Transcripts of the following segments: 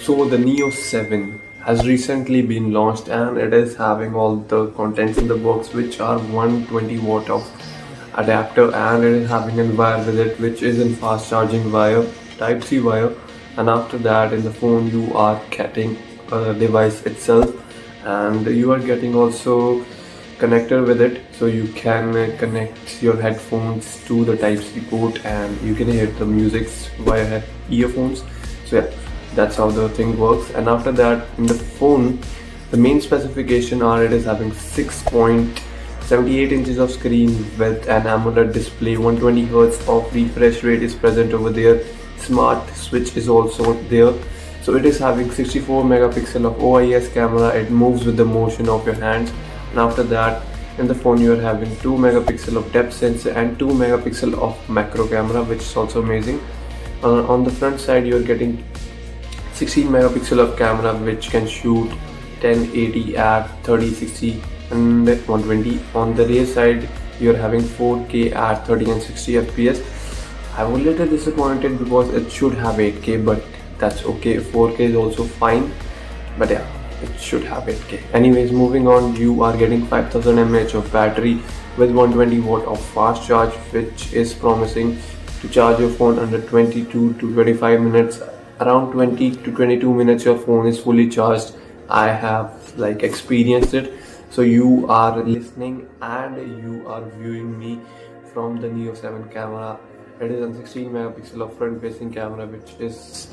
So the Neo 7 has recently been launched and it is having all the contents in the box, which are 120 watt of adapter, and it is having a wire with it which is in fast charging wire, type C wire. And after that, in the phone you are getting a device itself, and you are getting also connector with it, so you can connect your headphones to the type C port and you can hear the music via earphones. So yeah, that's how the thing works. And after that, in the phone, the main specification are it is having 6.78 inches of screen with an AMOLED display, 120 Hz of refresh rate is present over there, smart switch is also there. So it is having 64 megapixel of OIS camera, it moves with the motion of your hands. And after that, in the phone you are having 2 megapixel of depth sensor and 2 megapixel of macro camera, which is also amazing. On the front side you are getting 16 megapixel of camera which can shoot 1080 at 30, 60 and 120. On the rear side you are having 4K at 30 and 60 fps. I was a little disappointed because it should have 8K, but that's okay. 4K is also fine, but yeah, it should have 8K. Anyways, moving on, you are getting 5000 mAh of battery with 120 watt of fast charge, which is promising to charge your phone under 22 to 25 minutes. Around 20 to 22 minutes your phone is fully charged. I have experienced it. So you are listening and you are viewing me from the Neo 7 camera. It is a 16 megapixel of front facing camera, which is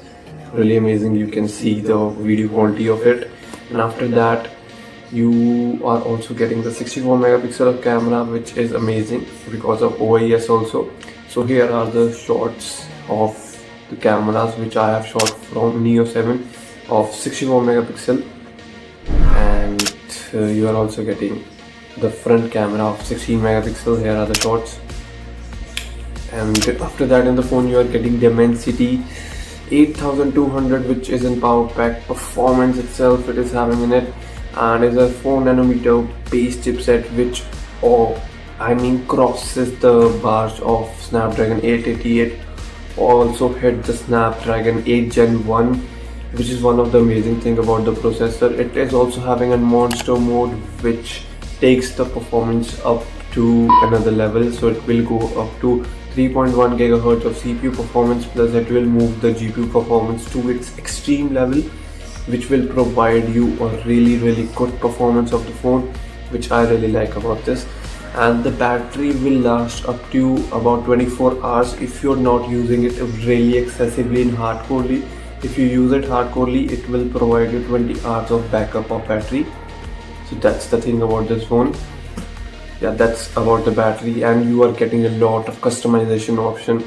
really amazing. You can see the video quality of it. And after that, you are also getting the 64 megapixel of camera, which is amazing because of OIS also. So here are the shots of the cameras which I have shot from Neo 7 of 64 megapixel, and you are also getting the front camera of 16 megapixel. Here are the shots. And after that, in the phone you are getting Dimensity 8200, which is in power pack performance itself. It is having in it, and is a 4 nanometer base chipset which crosses the bars of Snapdragon 888. Also hit the Snapdragon 8 Gen 1, which is one of the amazing thing about the processor. It is also having a monster mode which takes the performance up to another level. So it will go up to 3.1 gigahertz of CPU performance, plus it will move the GPU performance to its extreme level, which will provide you a really good performance of the phone, which I really like about this. And the battery will last up to about 24 hours if you're not using it really excessively and hardcorely. If you use it hardcorely, it will provide you 20 hours of backup of battery. So that's the thing about this phone. Yeah, that's about the battery. And you are getting a lot of customization option.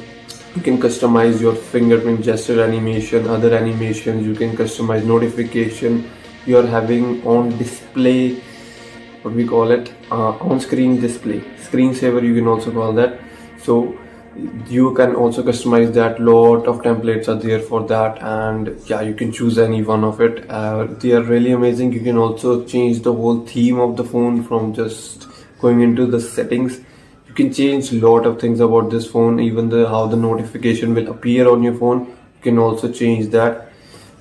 You can customize your fingerprint gesture animation, other animations. You can customize notification. You are having on display, what we call it, on screen display, screensaver you can also call that. So you can also customize that. Lot of templates are there for that, and yeah, you can choose any one of it. They are really amazing. You can also change the whole theme of the phone from just going into the settings. You can change a lot of things about this phone, even how the notification will appear on your phone. You can also change that.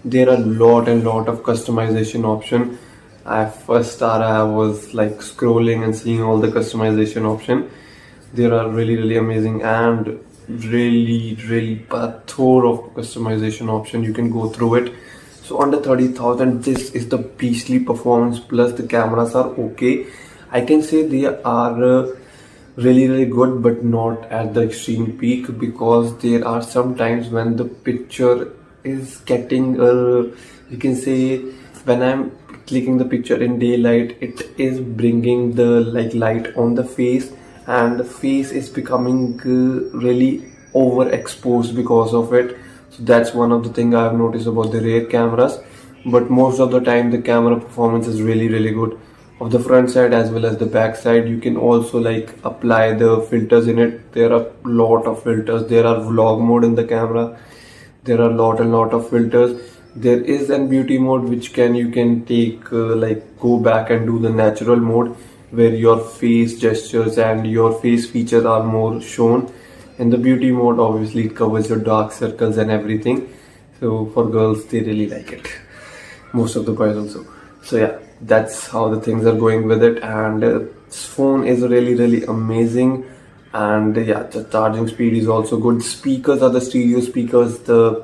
There are lot of customization option. First I was scrolling and seeing all the customization option. There are really amazing and really plethora of customization option. You can go through it. So under 30,000, this is the beastly performance, plus the cameras are okay. I can say they are really good, but not at the extreme peak, because there are some times when the picture is getting you can say, when I'm clicking the picture in daylight, it is bringing the light on the face, and the face is becoming really overexposed because of it. So that's one of the things I have noticed about the rear cameras. But most of the time the camera performance is really good of the front side as well as the back side. You can also apply the filters in it. There are a lot of filters. There are vlog mode in the camera. There are a lot of filters. There is an beauty mode which you can take go back and do the natural mode, where your face gestures and your face features are more shown. In the beauty mode, obviously it covers your dark circles and everything. So for girls, they really like it. Most of the boys also. So yeah, that's how the things are going with it. And this phone is really amazing. And yeah, the charging speed is also good. Speakers are the stereo speakers. The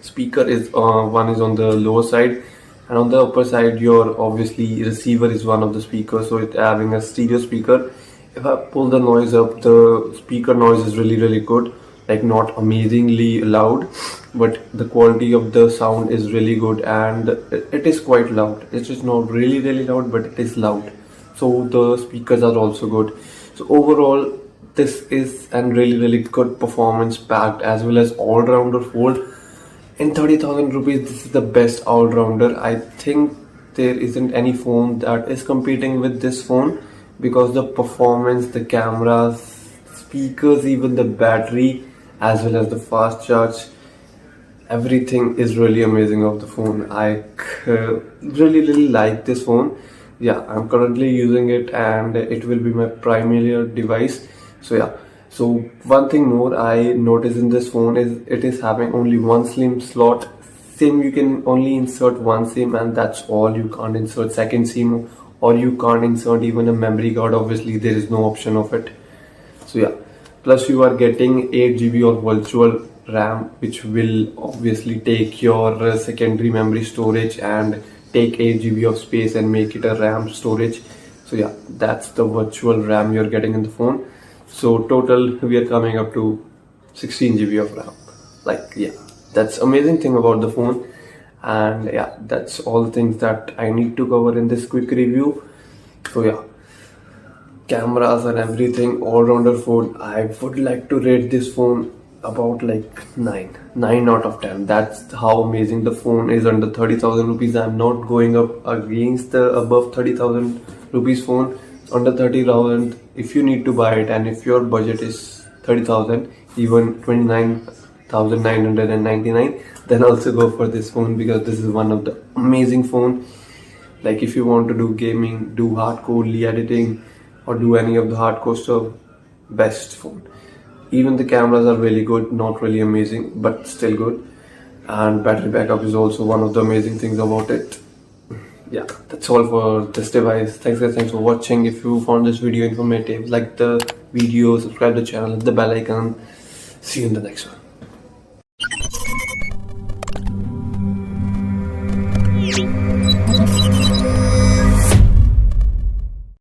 speaker is one is on the lower side, and on the upper side, your obviously receiver is one of the speakers. So it having a stereo speaker. If I pull the noise up, the speaker noise is really good. Like not amazingly loud, but the quality of the sound is really good, and it is quite loud. It is not really loud, but it is loud. So the speakers are also good. So overall, this is an really good performance packed as well as all-rounder phone. In 30,000 rupees, this is the best all-rounder. I think there isn't any phone that is competing with this phone, because the performance, the cameras, speakers, even the battery, as well as the fast charge, everything is really amazing of the phone. I really like this phone. Yeah, I'm currently using it, and it will be my primary device. So yeah, so one thing more I noticed in this phone is it is having only one SIM slot. SIM, you can only insert one SIM, and that's all. You can't insert second SIM, or you can't insert even a memory card. Obviously there is no option of it. So yeah, plus you are getting 8 GB of virtual RAM, which will obviously take your secondary memory storage and take 8 GB of space and make it a RAM storage. So yeah, that's the virtual RAM you're getting in the phone. So total we are coming up to 16 GB of RAM. Like yeah, that's amazing thing about the phone. And yeah, that's all the things that I need to cover in this quick review. So yeah, cameras and everything, all-rounder phone. I would like to rate this phone about like 9 out of 10. That's how amazing the phone is under 30,000 rupees. I'm not going up against the above 30,000 rupees phone. Under 30,000, if you need to buy it, and if your budget is 30,000, even 29,999, then also go for this phone, because this is one of the amazing phone. Like if you want to do gaming, do hardcore editing, or do any of the hardcore stuff, best phone. Even the cameras are really good, not really amazing, but still good. And battery backup is also one of the amazing things about it. Yeah, that's all for this device. Thanks guys, thanks for watching. If you found this video informative, like the video, subscribe to the channel, hit the bell icon. See you in the next one.